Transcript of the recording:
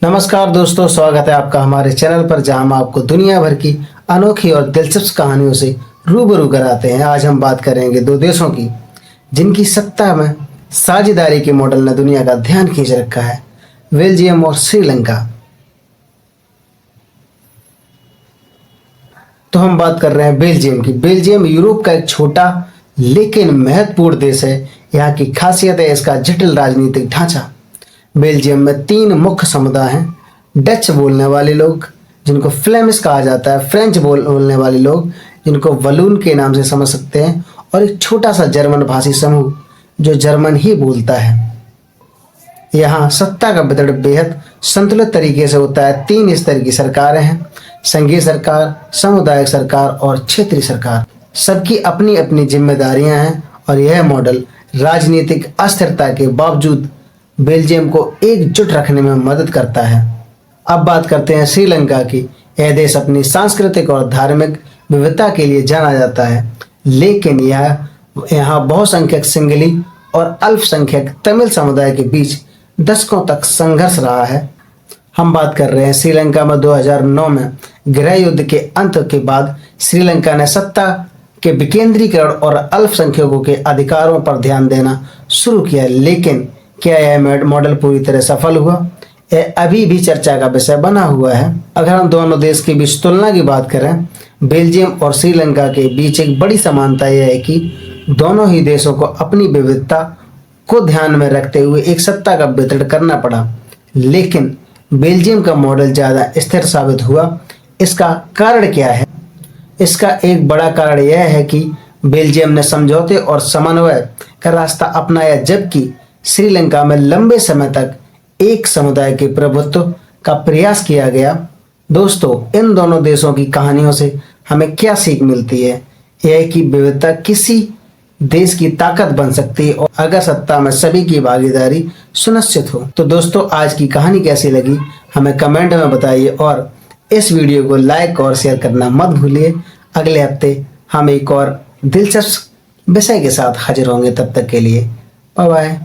नमस्कार दोस्तों, स्वागत है आपका हमारे चैनल पर, जहां हम आपको दुनिया भर की अनोखी और दिलचस्प कहानियों से रूबरू कराते हैं। आज हम बात करेंगे दो देशों की जिनकी सत्ता में साझेदारी के मॉडल ने दुनिया का ध्यान खींच रखा है, बेल्जियम और श्रीलंका। तो हम बात कर रहे हैं बेल्जियम की। बेल्जियम यूरोप का एक छोटा लेकिन महत्वपूर्ण देश है। यहाँ की खासियत है इसका जटिल राजनीतिक ढांचा। बेल्जियम में 3 मुख्य समुदाय हैं। डच बोलने वाले लोग जिनको फ्लेमिश कहा जाता है, फ्रेंच बोलने वाले लोग जिनको वलून के नाम से समझ सकते हैं, और एक छोटा सा जर्मन भाषी समूह जो जर्मन ही बोलता है। यहाँ सत्ता का वितरण बेहद संतुलित तरीके से होता है। 3 स्तर की सरकारें हैं: संघीय सरकार, सामुदायिक सरकार और क्षेत्रीय सरकार। सबकी अपनी अपनी जिम्मेदारियां हैं और यह मॉडल राजनीतिक अस्थिरता के बावजूद बेल्जियम को एकजुट रखने में मदद करता है। अब बात करते हैं श्रीलंका की। यह देश अपनी सांस्कृतिक और धार्मिक विविधता के लिए जाना जाता है, लेकिन यहाँ बहुसंख्यक सिंगली और अल्पसंख्यक तमिल समुदाय के बीच दशकों तक संघर्ष रहा है। हम बात कर रहे हैं श्रीलंका में 2009 में गृह युद्ध के अंत के बाद श्रीलंका ने सत्ता के विकेंद्रीकरण और अल्पसंख्यकों के अधिकारों पर ध्यान देना शुरू किया, लेकिन क्या यह मॉडल पूरी तरह सफल हुआ? यह अभी भी चर्चा का विषय बना हुआ है। अगर हम दोनों देश के बीच तुलना की बात करें, बेल्जियम और श्रीलंका के बीच एक बड़ी समानता यह है कि दोनों ही देशों को अपनी विविधता को ध्यान में रखते हुए एक सत्ता का वितरण करना पड़ा, लेकिन बेल्जियम का मॉडल ज़्यादा स्थिर साबित हुआ। इसका कारण क्या है? इसका एक बड़ा कारण यह है कि बेल्जियम ने समझौते और समन्वय का रास्ता अपनाया, जबकि श्रीलंका में लंबे समय तक एक समुदाय के प्रभुत्व का प्रयास किया गया। दोस्तों, इन दोनों देशों की कहानियों से हमें क्या सीख मिलती है? यह है कि विविधता किसी देश की ताकत बन सकती है, और अगर सत्ता में सभी की भागीदारी सुनिश्चित हो। तो दोस्तों, आज की कहानी कैसी लगी हमें कमेंट में बताइए, और इस वीडियो को लाइक और शेयर करना मत भूलिए। अगले हफ्ते हम एक और दिलचस्प विषय के साथ हाजिर होंगे। तब तक के लिए बाय बाय।